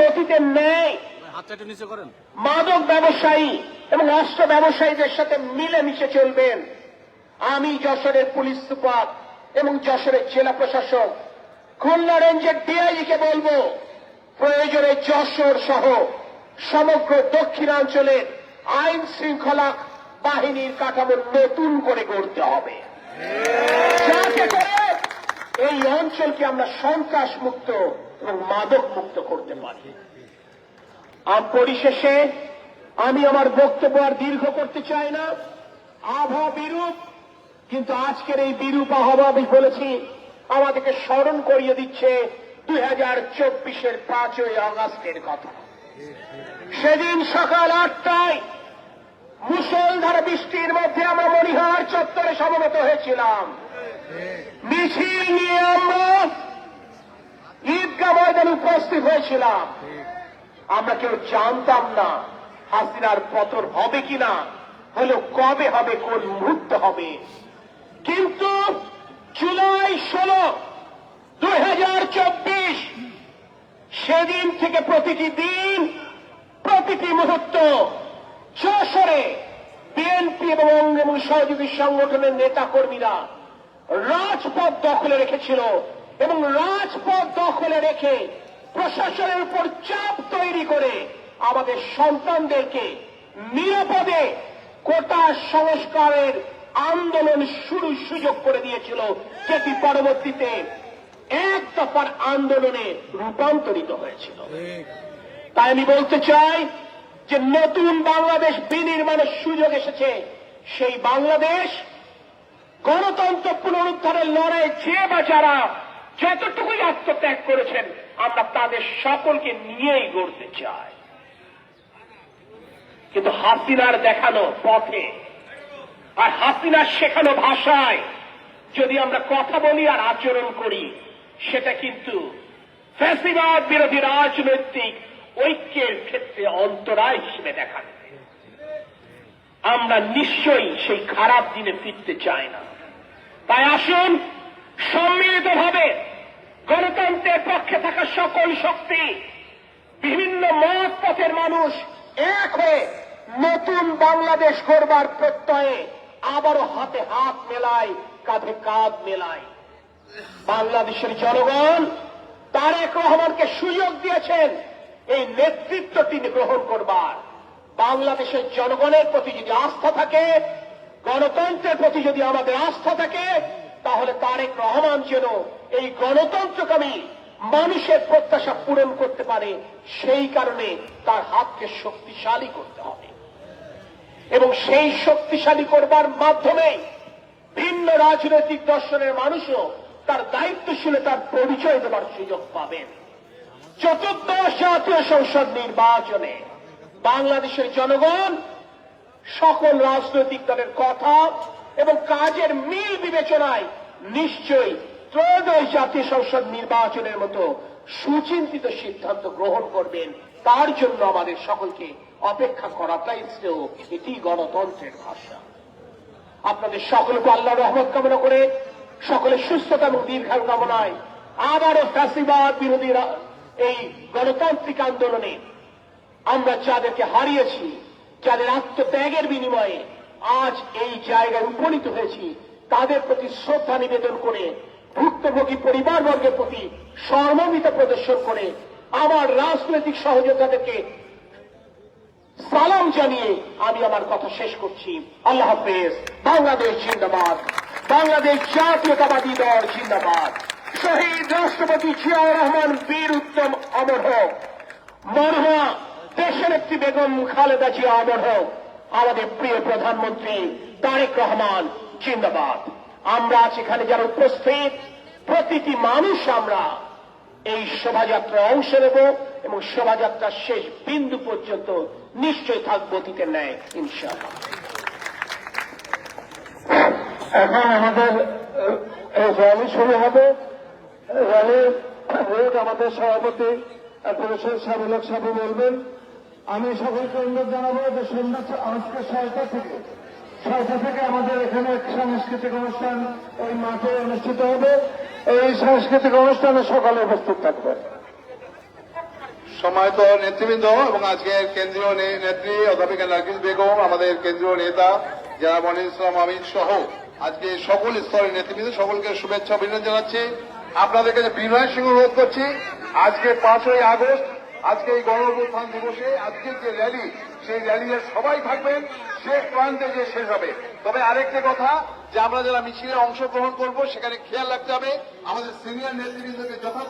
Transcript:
অতীতের ন্যায় মাদক ব্যবসায়ী এবং অস্ত্র ব্যবসায়ীদের সাথে মিলেমিশে চলবেন। আমি যশোরের পুলিশ সুপার এবং যশোরের জেলা প্রশাসক খুলনা রেঞ্জের ডিআইজিকে বলবো, প্রয়োজনে যশোর সহ সমগ্র দক্ষিণাঞ্চলের আইন শৃঙ্খলা বাহিনীর কাঠামো নতুন করে গড়তে হবে, যাতে করে এই অঞ্চলকে আমরা সন্ত্রাস মুক্ত এবং মাদক মুক্ত করতে পারি। পরিশেষে আমি আমার বক্তব্য আর দীর্ঘ করতে চাই না। আবহাওয়া বিরূপ, কিন্তু আজকের এই বিরূপ আবহাওয়া আমি বলেছি আমাদেরকে স্মরণ করিয়ে দিচ্ছে 2024-এর 5ই আগস্টের কথা। সেদিন সকাল 8টায় মুষলধারে বৃষ্টির মধ্যে আমরা মণিহার চত্বরে সমবেত হয়েছিলাম। মিছিল নিয়ে আমরা ঈদগাহ ময়দানে উপস্থিত হয়েছিলাম। আমরা কেউ জানতাম না হাসিনার পতন হবে কিনা, হলেও কবে হবে, কোন মুহূর্তে হবে। কিন্তু জুলাই 16, 2024 সেদিন থেকে প্রতিটি দিন, প্রতিটি মুহূর্ত যশোরে বিএনপি এবং সহযোগী সংগঠনের নেতা কর্মীরা রাজপথ দখলে রেখেছিল এবং রাজপথ দখলে রেখে প্রশাসনের উপর চাপ তৈরি করে আমাদের সন্তানদেরকে নিরাপদে কোটা সংস্কারের আন্দোলন শুরুর সুযোগ করে দিয়েছিল, যেটি পরবর্তীতে এক দফার আন্দোলনে রূপান্তরিত হয়েছিল। তাই আমি বলতে চাই যে নতুন বাংলাদেশ বিনির্মাণের সুযোগ এসেছে। সেই বাংলাদেশ গণতন্ত্র পুনরুদ্ধারের লড়াইয়ে যে বা যারা যতটুকুই আত্মত্যাগ করেছেন, আমরা তাদের সকলকে নিয়েই গড়তে চাই। কিন্তু হাসিনার দেখানো পথে আর হাসিনার শেখানো ভাষায় যদি আমরা কথা বলি আর আচরণ করি, সেটা কিন্তু ফ্যাসিবাদ বিরোধী রাজনৈতিক ঐক্যের ক্ষেত্রে অন্তরায় হিসেবে দেখা দেবে। আমরা নিশ্চয়ই সেই খারাপ দিনে ফিরতে চাই না। তাই আসুন সম্মিলিতভাবে গণতন্ত্রের পক্ষে থাকা সকল শক্তি, বিভিন্ন মত পথের মানুষ এক হয়ে নতুন বাংলাদেশ গড়বার প্রত্যয়ে আবারও হাতে হাত মেলায়, কাঁধে কাঁধ মেলায়। বাংলাদেশের জনগণ তারেক রহমানকে সুযোগ দিয়েছেন এই নেতৃত্বটি গ্রহণ করবার। বাংলাদেশের জনগণের প্রতি যদি আস্থা থাকে, গণতন্ত্রের প্রতি যদি আমাদের আস্থা থাকে, তাহলে তারেক রহমান যেন এই গণতন্ত্রকামী মানুষের প্রত্যাশা পূরণ করতে পারে, সেই কারণে তার হাতকে শক্তিশালী করতে হবে এবং সেই শক্তিশালী করবার মাধ্যমে ভিন্ন রাজনৈতিক দর্শনের মানুষও তার দায়িত্বশীলতার পরিচয় দেবার সুযোগ পাবেন। চতুর্দশ জাতীয় সংসদ নির্বাচনে বাংলাদেশের জনগণ সকল রাজনৈতিক দলের কথা এবং কাজের মিল বিবেচনায় নিশ্চয়ই ত্রয়োদশ জাতীয় সংসদ নির্বাচনের মতো সুচিন্তিত সিদ্ধান্ত গ্রহণ করবেন। তার জন্য আমাদের সকলকে অপেক্ষা করাটাই শ্রেয়। এটি গণতন্ত্রের ভাষা। আপনাদের সকলকে আল্লাহর রহমত কামনা করে, সকলের সুস্থতা এবং দীর্ঘায়ু কামনায় আবারও ফ্যাসিবাদ বিরোধী এই গণতান্ত্রিক আন্দোলনে আমরা যাদেরকে হারিয়েছি, যাদের আত্মত্যাগের বিনিময়ে আজ এই জায়গায় উপনীত হয়েছি, তাদের প্রতি শ্রদ্ধা নিবেদন করে, ভুক্তভোগী পরিবারবর্গের প্রতি সহমর্মিতা প্রদর্শন করে আমার রাজনৈতিক সহযোদ্ধাদেরকে সালাম জানিয়ে আমি আমার কথা শেষ করছি। আল্লাহ হাফেজ। বাংলাদেশ জিন্দাবাদ। বাংলাদেশ জাতীয়তাবাদী দল জিন্দাবাদ। শহীদ রাষ্ট্রপতি জিয়াউর রহমান বীর উত্তম অমর হোক। মরহুমা দেশনেত্রী বেগম খালেদা জিয়া অমর হোক। আমাদের প্রিয় প্রধানমন্ত্রী তারেক রহমান জিন্দাবাদ। আমরা আজ এখানে যারা উপস্থিত, প্রতিটি মানুষ আমরা এই শোভাযাত্রায় অংশ নেব এবং শোভাযাত্রার শেষ বিন্দু পর্যন্ত নিশ্চয়ই থাকবো অতীতের ন্যায়, ইনশাআল্লাহ। এখন আমাদের র্যালি শুরু হবে। র্যালির রুট আমাদের সভাপতি প্রফেসর সাবিল হক সাহেব বলবেন। আমি সকলকে অনুরোধ জানাবো যে সন্ধ্যা আজকে 6টা থেকে আমাদের এখানে এক সাংস্কৃতিক অনুষ্ঠান ওই মাঠে অনুষ্ঠিত হবে। এই সাংস্কৃতিক অনুষ্ঠানে সকালে উপস্থিত থাকবে। সম্মানিত নেতৃবৃন্দ এবং আজকের কেন্দ্রীয় নেত্রী অধ্যাপিকা নার্গিস বেগম, আমাদের কেন্দ্রীয় নেতা যারা মনির ইসলাম আমিন সহ আজকে সকল স্তরের নেতৃবৃন্দ সকলকে শুভেচ্ছা অভিনন্দন জানাচ্ছি। আপনাদের কাছে বিনয়ের সঙ্গে অনুরোধ করছি, আজকে 5ই আগস্ট, আজকে এই গণ অভ্যুত্থান দিবসে আজকের যে র্যালি, সেই র্যালিতে সবাই থাকবেন, শেষ প্রান্তে যে শেষ হবে। তবে আরেকটি কথা, যে আমরা যারা মিছিলে অংশগ্রহণ করব সেখানে খেয়াল রাখতে হবে আমাদের সিনিয়র নেতৃবৃন্দকে যথাযথ